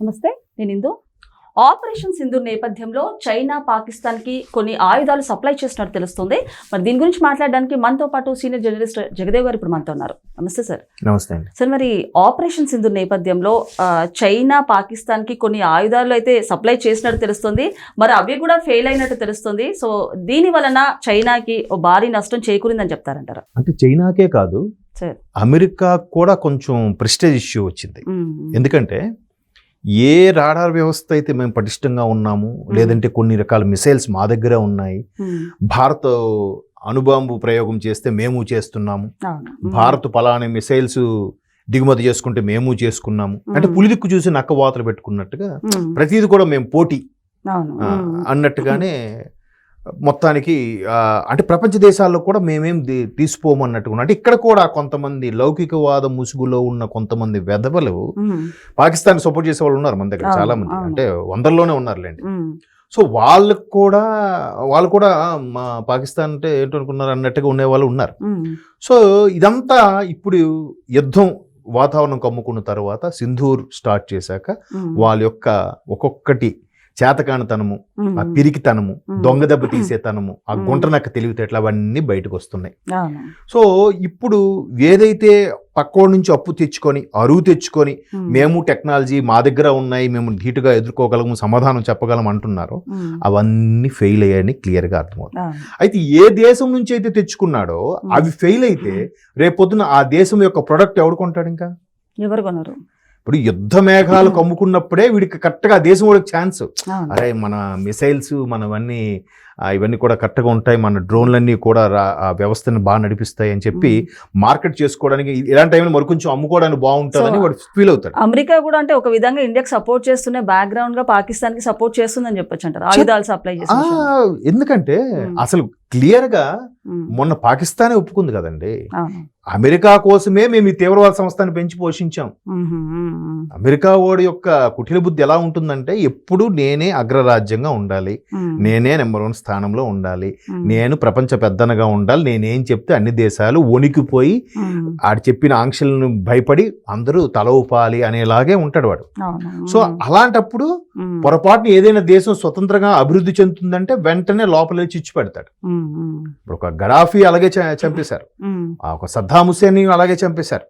నమస్తే, నేను ఇందు. ఆపరేషన్ సింధూర్ నేపథ్యంలో చైనా పాకిస్తాన్ కి కొన్ని ఆయుధాలు సప్లై చేసినట్టు తెలుస్తుంది. మరి దీని గురించి మాట్లాడడానికి మనతో పాటు సీనియర్ జర్నలిస్ట్ జగదేవ్ గారు ఇప్పుడు మనతో ఉన్నారు. నమస్తే సార్. నమస్తే అండి. సార్, మరి ఆపరేషన్ సింధూర్ నేపథ్యంలో చైనా పాకిస్తాన్ కి కొన్ని ఆయుధాలు అయితే సప్లై చేసినట్టు తెలుస్తుంది. మరి అవి కూడా ఫెయిల్ అయినట్టు తెలుస్తుంది. సో దీని వలన చైనాకి భారీ నష్టం చేకూరిందని చెప్తారంటారా? అంటే చైనాకే కాదు, అమెరికా కూడా కొంచెం ప్రెస్టేజ్ ఇష్యూ వచ్చింది. ఎందుకంటే ఏ రాడార్ వ్యవస్థ అయితే మేము పటిష్టంగా ఉన్నాము, లేదంటే కొన్ని రకాల మిసైల్స్ మా దగ్గర ఉన్నాయి, భారత్ అణుబాంబు ప్రయోగం చేస్తే మేము చేస్తున్నాము, భారత్ పలానా మిసైల్స్ దిగుమతి చేసుకుంటే మేము చేసుకున్నాము, అంటే పులిదిక్కు చూసి నక్క వాతలు పెట్టుకున్నట్టుగా ప్రతిదీ కూడా మేము పోటీ అన్నట్టుగానే మొత్తానికి అంటే ప్రపంచ దేశాల్లో కూడా మేమేం తీసుకోమన్నట్టుగా. అంటే ఇక్కడ కూడా కొంతమంది లౌకికవాద ముసుగులో ఉన్న కొంతమంది వెధవలు పాకిస్తాన్ సపోర్ట్ చేసే వాళ్ళు ఉన్నారు మన దగ్గర చాలా మంది, అంటే వందల్లోనే ఉన్నారులేండి. సో వాళ్ళు కూడా మా పాకిస్తాన్ అంటే ఏంటనుకున్నారు అన్నట్టుగా ఉండేవాళ్ళు ఉన్నారు. సో ఇదంతా ఇప్పుడు యుద్ధం వాతావరణం కమ్ముకున్న తర్వాత సింధూర్ స్టార్ట్ చేశాక వాళ్ళ యొక్క ఒక్కొక్కటి చేతకానితనము, ఆ పిరికితనము, దొంగ దెబ్బ తీసేతనము, ఆ గుంటనక్క తెలివితేటలు అవన్నీ బయటకు వస్తున్నాయి. సో ఇప్పుడు ఏదైతే పక్కోడి నుంచి అప్పు తెచ్చుకొని అరువు తెచ్చుకొని మేము టెక్నాలజీ మా దగ్గర ఉన్నాయి, మేము ధీటుగా ఎదుర్కోగలము, సమాధానం చెప్పగలం అంటున్నారో అవన్నీ ఫెయిల్ అయ్యాయని క్లియర్గా అర్థమవుతుంది. అయితే ఏ దేశం నుంచి అయితే తెచ్చుకున్నాడో అవి ఫెయిల్ అయితే రేపొద్దున ఆ దేశం యొక్క ప్రొడక్ట్ ఎవడు కొంటాడు? ఇంకా ఎవరు కొనరు? ఇప్పుడు యుద్ధ మేఘాలు కమ్ముకున్నప్పుడే వీడికి కరెక్ట్గా దేశం వాడికి ఛాన్స్, అరే మన మిసైల్స్ ఇవన్నీ కూడా కరెక్ట్గా ఉంటాయి, మన డ్రోన్లన్నీ కూడా ఆ వ్యవస్థను బాగా నడిపిస్తాయి అని చెప్పి మార్కెట్ చేసుకోవడానికి ఇలాంటి టైంలో మరి కొంచెం అమ్ముకోవడానికి బాగుంటుందని వాడు ఫీల్ అవుతాడు. అమెరికా కూడా అంటే ఒక విధంగా ఇండియాకి సపోర్ట్ చేస్తూనే బ్యాక్గ్రౌండ్ గా పాకిస్తాన్ కి సపోర్ట్ చేస్తుందని చెప్పొచ్చు అంటారు, ఆయుధాలు సప్లై చేసి. ఎందుకంటే అసలు క్లియర్ గా మొన్న పాకిస్తానే ఒప్పుకుంది కదండి, అమెరికా కోసమే మేము ఈ తీవ్రవాద సంస్థను పెంచి పోషించాం. అమెరికా వాడి యొక్క కుటిల బుద్ధి ఎలా ఉంటుందంటే ఎప్పుడు నేనే అగ్రరాజ్యంగా ఉండాలి, నేనే నెంబర్ 1 స్థానంలో ఉండాలి, నేను ప్రపంచ పెద్దనగా ఉండాలి, నేనేం చెప్తే అన్ని దేశాలు వణికిపోయి ఆడు చెప్పిన ఆంక్షలను భయపడి అందరూ తల ఊపాలి అనేలాగే ఉంటాడు వాడు. సో అలాంటప్పుడు పొరపాటున ఏదైనా దేశం స్వతంత్రంగా అభివృద్ధి చెందుతుందంటే వెంటనే లోపలే చిచ్చు పెడతాడు. ఇప్పుడు ఒక గడాఫీ అలాగే చంపేశారు, ఒక సద్దాం హుస్సేన్ అలాగే చంపేశారు.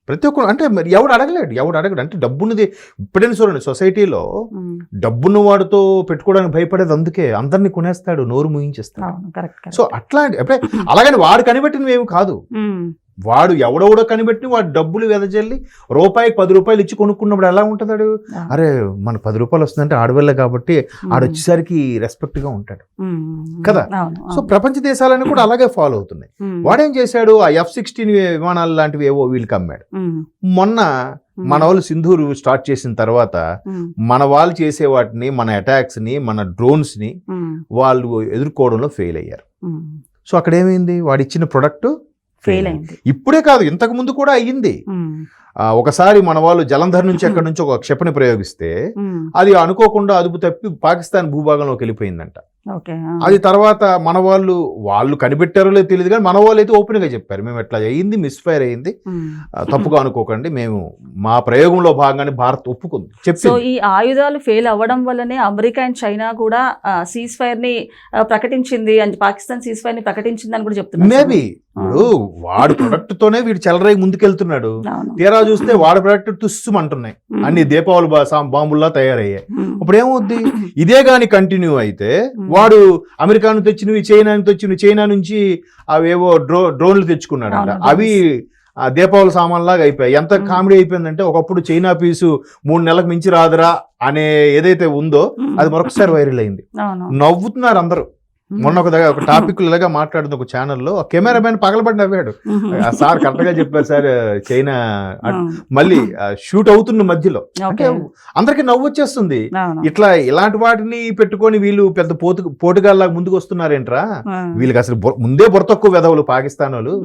ప్రతి ఒక్కరు అంటే మరి ఎవడు అడగడు అంటే డబ్బున్నది. ఇప్పుడైనా చూడండి, సొసైటీలో డబ్బున్న వాడితో పెట్టుకోవడానికి భయపడేది అందుకే, అందరినీ కొనేస్తాడు, నోరు ముయించేస్తాడు. సో అట్లాంటి అంటే అలాగని వాడు కనిపెట్టినవి ఏమి కాదు, వాడు ఎవడెవడో కనిపెట్టి వాడు డబ్బులు వెదజల్లి రూపాయికి 10 రూపాయలు ఇచ్చి కొనుక్కున్నప్పుడు ఎలా ఉంటుందాడు? అరే మన 10 రూపాయలు వస్తుందంటే ఆడవాళ్ళే కాబట్టి ఆడొచ్చేసరికి రెస్పెక్ట్ గా ఉంటాడు కదా. సో ప్రపంచ దేశాలన్నీ కూడా అలాగే ఫాలో అవుతున్నాయి. వాడేం చేశాడు, ఆ F-16 విమానాలు లాంటివి ఏవో వీళ్ళకి అమ్మాడు. మొన్న మన వాళ్ళు సింధూర్ స్టార్ట్ చేసిన తర్వాత మన వాళ్ళు చేసే వాటిని, మన అటాక్స్ ని, మన డ్రోన్స్ ని వాళ్ళు ఎదుర్కోవడంలో ఫెయిల్ అయ్యారు. సో అక్కడ ఏమైంది, వాడు ఇచ్చిన ప్రొడక్ట్ ఫెయిల్ అయింది. ఇప్పుడే కాదు, ఇంతకు ముందు కూడా అయ్యింది. ఒకసారి మన వాళ్ళు జలంధర్ నుంచి ఎక్కడి నుంచి ఒక క్షిపణి ప్రయోగిస్తే అది అనుకోకుండా అదుపు తప్పి పాకిస్తాన్ భూభాగంలోకి వెళ్ళిపోయిందంట. అది తర్వాత మన వాళ్ళు కనిపెట్టారో లేదో తెలియదు, కానీ మన వాళ్ళు అయితే ఓపెన్ గా చెప్పారు, మేము ఎట్లా అయ్యింది, మిస్ఫైర్ అయ్యింది, తప్పుగా అనుకోకండి, మేము మా ప్రయోగంలో భాగంగానే భారత్ ఒప్పుకుంది చెప్పి. సో ఈ ఆయుధాలు ఫెయిల్ అవ్వడం వల్లనే అమెరికా అండ్ చైనా కూడా సీజ్ ఫైర్ ని ప్రకటించింది, పాకిస్తాన్ సీజ్ ఫైర్ ని ప్రకటించింది అని కూడా చెప్తున్నారు. మేబీ ఇప్పుడు వాడు ప్రొడక్ట్ తోనే వీడు చెలరై ముందుకెళ్తున్నాడు, తీరా చూస్తే వాడి ప్రొడక్ట్ తుస్సుమంటున్నాయి, అన్ని దీపావళి బాంబుల్లా తయారయ్యాయి. ఇప్పుడు ఏమవుద్ది, ఇదే గాని కంటిన్యూ అయితే వాడు అమెరికా నుంచి తెచ్చినవి, చైనా నుంచి అవేవో డ్రోన్లు తెచ్చుకున్నాడు, అవి దీపావళి సామాన్లాగా అయిపోయాయి. ఎంత కామెడీ అయిపోయిందంటే ఒకప్పుడు చైనా పీసు 3 నెలలకు మించి రాదురా అనే ఏదైతే ఉందో అది మరొకసారి వైరల్ అయింది. నవ్వుతున్నారు అందరూ. మొన్న ఒక టాపిక్ ఇలాగా మాట్లాడుతుంది ఒక ఛానల్లో, కెమెరామెన్ పగలబడి నవ్వాడు. సార్ కరెక్ట్ గా చెప్పారు సార్, చైనా మళ్ళీ షూట్ అవుతున్న మధ్యలో అంటే అందరికి నవ్వు వచ్చేస్తుంది. ఇలాంటి వాటిని పెట్టుకొని వీళ్ళు పెద్ద పోటుగాళ్ళలాగా ముందుకు వస్తున్నారేంట్రా, వీళ్ళకి అసలు ముందే బుర్రతక్కువ వెధవులు పాకిస్తాన్ వాళ్ళు,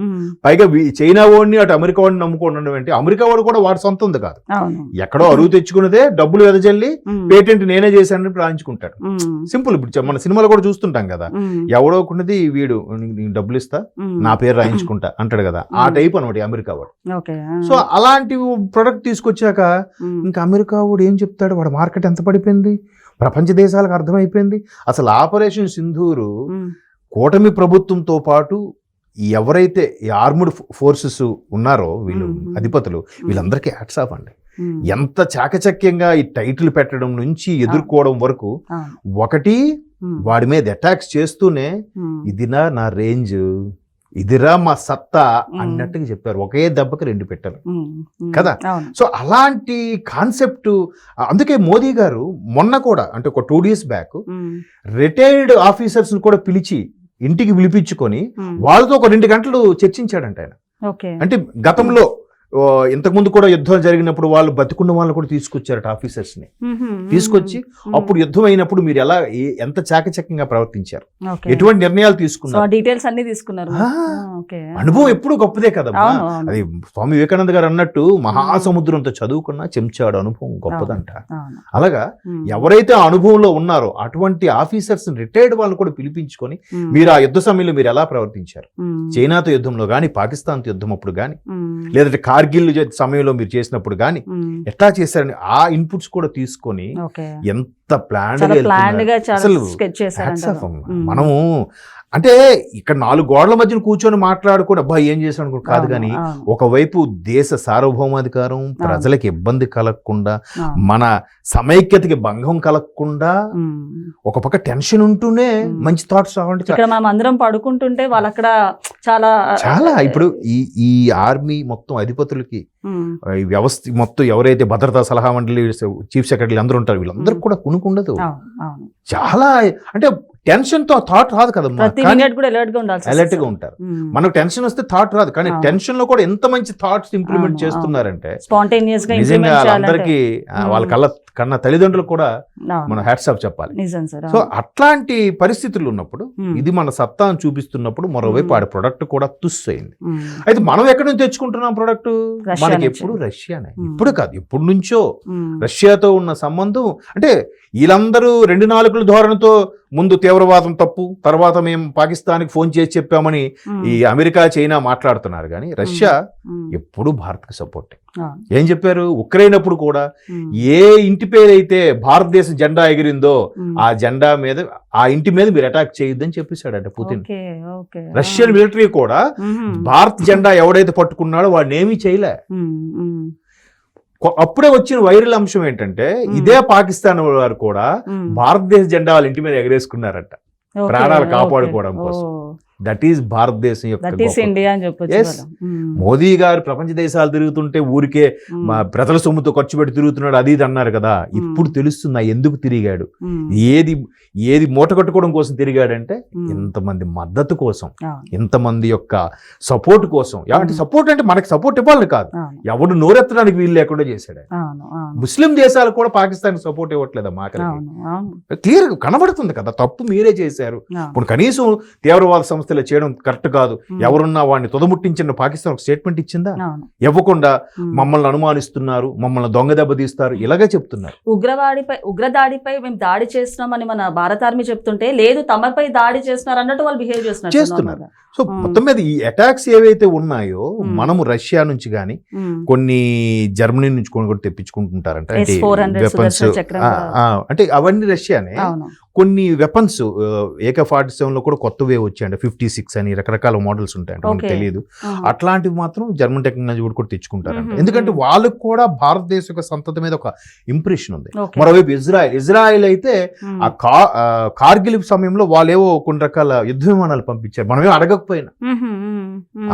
పైగా చైనా వాడిని అటు అమెరికా వాడిని నమ్ముకోవడం ఏంటి, అమెరికా వాడు కూడా వాడి సొంత ఉంది కాదు, ఎక్కడో అరువు తెచ్చుకున్నదే డబ్బులు వెదజల్లి పేటెంట్ నేనే చేశానని రాయించుకుంటాడు. సింపుల్. ఇప్పుడు మన సినిమాలో కూడా చూస్తుంటాం కదా, ఎవడో ఒకటి వీడు నీకు డబ్బులు ఇస్తా నా పేరు రాయించుకుంటా అంటాడు కదా, ఆ టైప్ అనమాట అమెరికా వాడు. సో అలాంటి ప్రొడక్ట్ తీసుకొచ్చాక ఇంకా అమెరికా వాడు ఏం చెప్తాడు, వాడు మార్కెట్ ఎంత పడిపోయింది, ప్రపంచ దేశాలకు అర్థమైపోయింది. అసలు ఆపరేషన్ సింధూరు కూటమి ప్రభుత్వంతో పాటు ఎవరైతే ఈ ఆర్మ్డ్ ఫోర్సెస్ ఉన్నారో వీళ్ళు అధిపతులు, వీళ్ళందరికీ హ్యాట్స్ ఆఫ్ అండి. ఎంత చాకచక్యంగా ఈ టైటిల్ పెట్టడం నుంచి ఎదుర్కోవడం వరకు, ఒకటి వాడి మీద అటాక్స్ చేస్తూనే ఇదినా నా రేంజ్, ఇదిరా మా సత్తా అన్నట్టుగా చెప్పారు. ఒకే దెబ్బకి 2 పెట్టారు కదా. సో అలాంటి కాన్సెప్ట్, అందుకే మోదీ గారు మొన్న కూడా అంటే ఒక 2 days బ్యాక్ రిటైర్డ్ ఆఫీసర్స్ కూడా పిలిచి ఇంటికి పిలిపించుకొని వాళ్ళతో ఒక 2 గంటలు చర్చించాడంట ఆయన. అంటే గతంలో ఇంతకుముందు కూడా యుద్ధం జరిగినప్పుడు వాళ్ళు బతికున్న వాళ్ళు కూడా తీసుకొచ్చారట ఆఫీసర్స్ ని. తీసుకొచ్చి అప్పుడు యుద్ధం అయినప్పుడు మీరు ఎలా ఎంత చాకచక్యంగా ప్రవర్తించారు, ఎటువంటి నిర్ణయాలు తీసుకున్నారు, డీటెయిల్స్ అన్ని తీసుకున్నారు. అనుభవం ఎప్పుడు గొప్పదే కదమ్మా. అది స్వామి వివేకానంద గారు అన్నట్టు మహాసముద్రంతో చదువుకున్న చెంచాడు అనుభవం గొప్పదంట. అలాగా ఎవరైతే ఆ అనుభవంలో ఉన్నారో అటువంటి ఆఫీసర్స్ రిటైర్డ్ వాళ్ళు కూడా పిలిపించుకొని మీరు ఆ యుద్ధ సమయంలో మీరు ఎలా ప్రవర్తించారు, చైనాతో యుద్ధంలో గానీ, పాకిస్తాన్తో యుద్ధం అప్పుడు గానీ, లేదంటే కార్గిల్ సమయంలో మీరు చేసినప్పుడు గానీ ఎట్లా చేశారని ఆ ఇన్పుట్స్ కూడా తీసుకొని ఎంత ప్లాన్ గా అసలు మనము అంటే ఇక్కడ 4 గోడల మధ్యన కూర్చొని మాట్లాడుకుని అబ్బా ఏం చేశాను అనుకో కాదు, కానీ ఒకవైపు దేశ సార్వభౌమాధికారం, ప్రజలకు ఇబ్బంది కలగకుండా, మన సమైక్యతకి భంగం కలగకుండా ఒక పక్క టెన్షన్ ఉంటూనే మంచి థాట్స్ రావండి. మనం అందరం పడుకుంటుంటే వాళ్ళు అక్కడ చాలా ఇప్పుడు ఈ ఆర్మీ మొత్తం అధిపతులకి ఈ వ్యవస్థ మొత్తం ఎవరైతే భద్రతా సలహా మండలి చీఫ్ సెక్రటరీ అందరూ ఉంటారు, వీళ్ళందరూ కూడా కునుకుండదు. చాలా అంటే టెన్షన్ తో థాట్ రాదు కదమ్మా, అలర్ట్ గా ఉంటారు. మనకు టెన్షన్ వస్తే థాట్ రాదు, కానీ టెన్షన్ లో కూడా ఎంత మంచి థాట్స్ ఇంప్లిమెంట్ చేస్తున్నారంటే నిజంగా అందరికి వాళ్ళ కన్నా తల్లిదండ్రులు కూడా మనం హ్యాట్స్ ఆఫ్ చెప్పాలి. సో అట్లాంటి పరిస్థితులు ఉన్నప్పుడు ఇది మన సత్తాను చూపిస్తున్నప్పుడు మరోవైపు ఆడ ప్రొడక్ట్ కూడా తుస్సు అయింది. అయితే మనం ఎక్కడి నుంచి తెచ్చుకుంటున్నాం ప్రొడక్ట్, మనకి ఎప్పుడు రష్యానే, ఇప్పుడు కాదు ఎప్పుడు నుంచో రష్యాతో ఉన్న సంబంధం. అంటే వీళ్ళందరూ 2 నాలుకల ధోరణితో ముందు తీవ్రవాదం తప్పు, తర్వాత మేము పాకిస్తాన్కి ఫోన్ చేసి చెప్పామని ఈ అమెరికా, చైనా మాట్లాడుతున్నారు, కానీ రష్యా ఎప్పుడు భారత్కి సపోర్ట్. ఏం చెప్పారు, ఉక్రెయిన్ అప్పుడు కూడా ఏ ఇంటి పేరైతే భారతదేశం జెండా ఎగిరిందో ఆ జెండా మీద, ఆ ఇంటి మీద మీరు అటాక్ చేయొద్దని చెప్పేశాడట పుతిన్. రష్యన్ మిలిటరీ కూడా భారత్ జెండా ఎవడైతే పట్టుకున్నాడో వాడిని ఏమీ చేయలే. అప్పుడే వచ్చిన వైరల్ అంశం ఏంటంటే ఇదే పాకిస్తాన్ వారు కూడా భారతదేశ జెండా వాళ్ళ ఇంటి మీద ఎగరేసుకున్నారట ప్రాణాలు కాపాడుకోవడం కోసం. దట్ ఈస్ భారతదేశం యొక్క. మోదీ గారు ప్రపంచ దేశాలు తిరుగుతుంటే ఊరికే మా ప్రజల సొమ్ముతో ఖర్చు పెట్టి తిరుగుతున్నాడు అది ఇది అన్నారు కదా, ఇప్పుడు తెలుస్తుంది ఎందుకు తిరిగాడు, ఏది మూట కట్టుకోవడం కోసం తిరిగాడంటే ఇంతమంది మద్దతు కోసం, ఇంతమంది యొక్క సపోర్ట్ కోసం. అంటే సపోర్ట్ అంటే మనకి సపోర్ట్ ఇవ్వాలని కాదు, ఎవడు నోరెత్తడానికి వీలు లేకుండా చేశాడు. ముస్లిం దేశాలు కూడా పాకిస్తాన్ సపోర్ట్ ఇవ్వట్లేదా, మాకు క్లియర్ కనబడుతుంది కదా, తప్పు మీరే చేశారు. ఇప్పుడు కనీసం తీవ్రవాద సంస్థలు చేయడం కరెక్ట్ కాదు, ఎవరున్నా వాడిని తొదముట్టించిన పాకిస్తాన్ ఒక స్టేట్మెంట్ ఇచ్చిందా? ఇవ్వకుండా మమ్మల్ని అనుమానిస్తున్నారు, మమ్మల్ని దొంగ దెబ్బ తీస్తారు ఇలాగే చెప్తున్నారు. ఉగ్రదాడిపై మేము దాడి చేస్తున్నామని మన భారత ఆర్మీ చెప్తుంటే లేదు తమపై దాడి చేస్తున్నారు అన్నట్టు వాళ్ళు బిహేవ్ చేస్తున్నారు. సో మొత్తం మీద ఈ అటాక్స్ ఏవైతే ఉన్నాయో మనము రష్యా నుంచి కానీ కొన్ని జర్మనీ నుంచి కూడా తెప్పించుకుంటుంటారంట వెపన్స్, అంటే అవన్నీ రష్యానే. కొన్ని వెపన్స్ AK-47 లో కూడా కొత్తవే వచ్చాయండి, 56 అని రకరకాల మోడల్స్ ఉంటాయంట, మనకు తెలియదు. అట్లాంటివి మాత్రం జర్మన్ టెక్నాలజీ కూడా తెచ్చుకుంటారంట, ఎందుకంటే వాళ్ళకు కూడా భారతదేశ యొక్క సంతతి మీద ఒక ఇంప్రెషన్ ఉంది. మరోవైపు ఇజ్రాయెల్ అయితే ఆ కార్గిల్ సమయంలో వాళ్ళేవో కొన్ని రకాల యుద్ధ విమానాలు పంపించారు, మనమే అడగకపోయినా.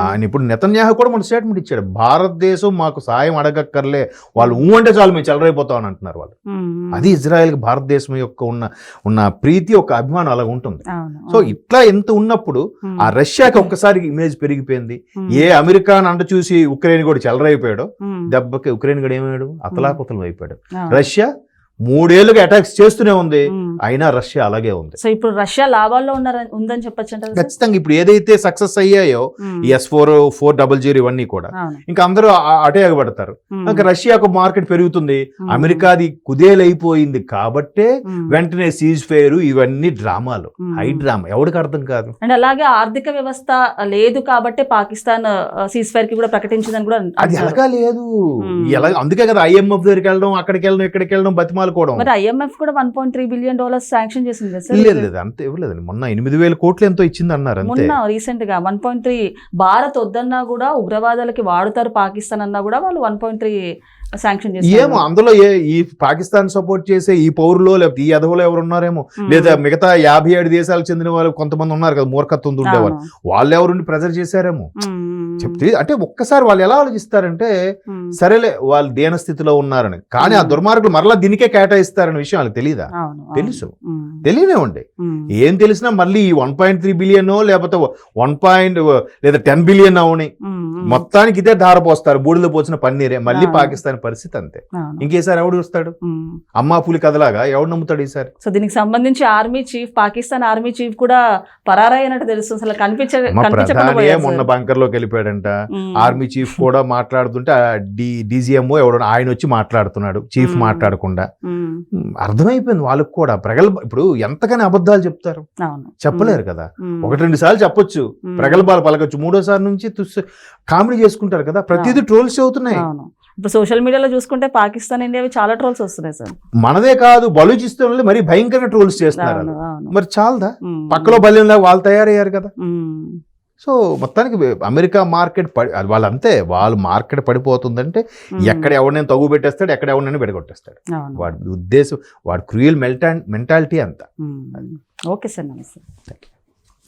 ఆయన ఇప్పుడు నెతన్యాహు కూడా మన స్టేట్మెంట్ ఇచ్చాడు, భారతదేశం మాకు సాయం అడగక్కర్లే, వాళ్ళు అంటే చాలు మేము చెలరైపోతామని అంటున్నారు వాళ్ళు. అది ఇజ్రాయెల్కి భారతదేశం యొక్క ఉన్న ప్రీతి, ఒక అభిమానం అలా ఉంటుంది. సో ఇట్లా ఎంత ఉన్నప్పుడు ఆ రష్యాకి ఒక్కసారి ఇమేజ్ పెరిగిపోయింది. ఏ అమెరికా అంట చూసి ఉక్రెయిన్ కూడా చెలరైపోయాడు, దెబ్బకి ఉక్రెయిన్ కూడా ఏమయ్యాడు, అతలాకుతలం అయిపోయాడు. రష్యా 3 ఏళ్ళుగా అటాక్స్ చేస్తూనే ఉంది, ఉమ్. అయినా రష్యా అలాగే ఉంది. సో ఇప్పుడు రష్యా లాభాల్లో ఉందని చెప్పొచ్చు అంటారు సార్? ఖచ్చితంగా ఇప్పుడు ఏదైతే సక్సెస్ అయ్యాయో ఈ S-400 ఇవన్నీ కూడా అవును. ఇంకా అందరూ అటే ఎగబడతారు. ఉమ్. ఇంకా రష్యాకు మార్కెట్ పెరుగుతుంది, ఉమ్. అమెరికాది కుదేలైపోయింది కాబట్టే ఉమ్. వెంటనే సీజ్ ఫైర్ ఇవన్నీ డ్రామాలు, ఉమ్. హై డ్రామా, ఎవరికి అర్థం కాదు. అండ్ అలాగే ఆర్థిక వ్యవస్థ లేదు కాబట్టి పాకిస్తాన్ సీజ్ ఫైర్ కి కూడా ప్రకటించిందని కూడా అది అంటున్నారు. ఎలాగా లేదు, ఉమ్. ఎలా అందుకే కదా IMF దగ్గరికి వెళ్ళడం, అక్కడికి వెళ్ళడం, ఇక్కడికి వెళ్ళడం, బతిమాలుకోవడం. మరి IMF కూడా $1.3 బిలియన్ శాంక్షన్ చేసింది కదా సార్? లేదు లేదు అంతే ఇవ్వలేదండి, మొన్న 8,000 కోట్లు ఎంతో ఇచ్చింది అన్నారు అంతే. మొన్న రీసెంట్ గా 1.3 భారత్ వద్దన్నా కూడా ఉగ్రవాదాలకి వాడుతారు పాకిస్తాన్ అన్నా కూడా వాళ్ళు 1.3 శాంక్షన్ ఏమో చేస్తారు. అందులో ఈ పాకిస్తాన్ సపోర్ట్ చేసే ఈ పౌరులో లేకపోతే ఈ అధవులో ఎవరు ఉన్నారేమో, లేదా మిగతా 57 దేశాలకు చెందిన వాళ్ళు కొంతమంది ఉన్నారు కదా మూర్ఖత్వం ఉండేవాళ్ళు, వాళ్ళు ఎవరుండి ప్రెజర్ చేశారేమో చెప్తే. అంటే ఒక్కసారి వాళ్ళు ఎలా ఆలోచిస్తారంటే సరేలే వాళ్ళు దీన స్థితిలో ఉన్నారని, కానీ ఆ దుర్మార్గులు మరలా దీనికే కేటాయిస్తారనే విషయం వాళ్ళకి తెలియదా? తెలుసు, తెలియనివ్వండి. ఏం తెలిసినా మళ్ళీ ఈ 1.3 బిలియన్ లేకపోతే 1 లేదా 10 బిలియన్ అవని మొత్తానికి ఇదే ధారపోస్తారు, బూడిలో పోసిన పన్నీరే. మళ్ళీ పాకిస్తాన్ పరిస్థితి అంతే. ఇంకేసారి ఎవడు చూస్తాడు? అమ్మా పులి కథలాగా ఎవడు నమ్ముతాడు ఈసారి? సో దీనికి సంబంధించి army chief, Pakistan army chief కూడా పరారైనట్టు తెలుస్తుంది. అసలు ప్రధాని మొన్న బంకర్ లోకి వెళ్ళిపోయాడంట. ఆర్మీ చీఫ్ కూడా మాట్లాడుతుంటే DGMO ఎవడో ఆయన వచ్చి మాట్లాడుతున్నాడు, చీఫ్ మాట్లాడకుండా. అర్థమైపోయింది వాళ్ళకి కూడా. ఇప్పుడు ఎంతకని అబద్ధాలు చెప్తారు? చెప్పలేరు కదా. 1-2 సార్లు చెప్పొచ్చు, ప్రగల్భాలు పలకొచ్చు, 3వ సారి నుంచి కామెడీ చేసుకుంటారు కదా. ప్రతిదీ ట్రోల్స్ అవుతున్నాయి. ఇప్పుడు సోషల్ మీడియాలో చూసుకుంటే పాకిస్తాన్ ఇండియా చాలా ట్రోల్స్ వస్తున్నాయి సార్. మనదే కాదు, బలూచిస్తాన్ మరి భయంకరంగా ట్రోల్స్ చేస్తున్నారు. మరి చాలదా? పక్కలో బల్యంలాగా వాళ్ళు తయారయ్యారు కదా. సో మొత్తానికి అమెరికా మార్కెట్ వాళ్ళంతే, వాళ్ళ మార్కెట్ పడిపోతుందంటే ఎక్కడ ఎవరినైనా తగు పెట్టేస్తాడు, ఎక్కడ ఎవరినైనా విడగొట్టేస్తాడు. వాడి ఉద్దేశం, వాడి క్రూయల్ మెంటాలిటీ అంతా. ఓకే సార్, నమస్తే.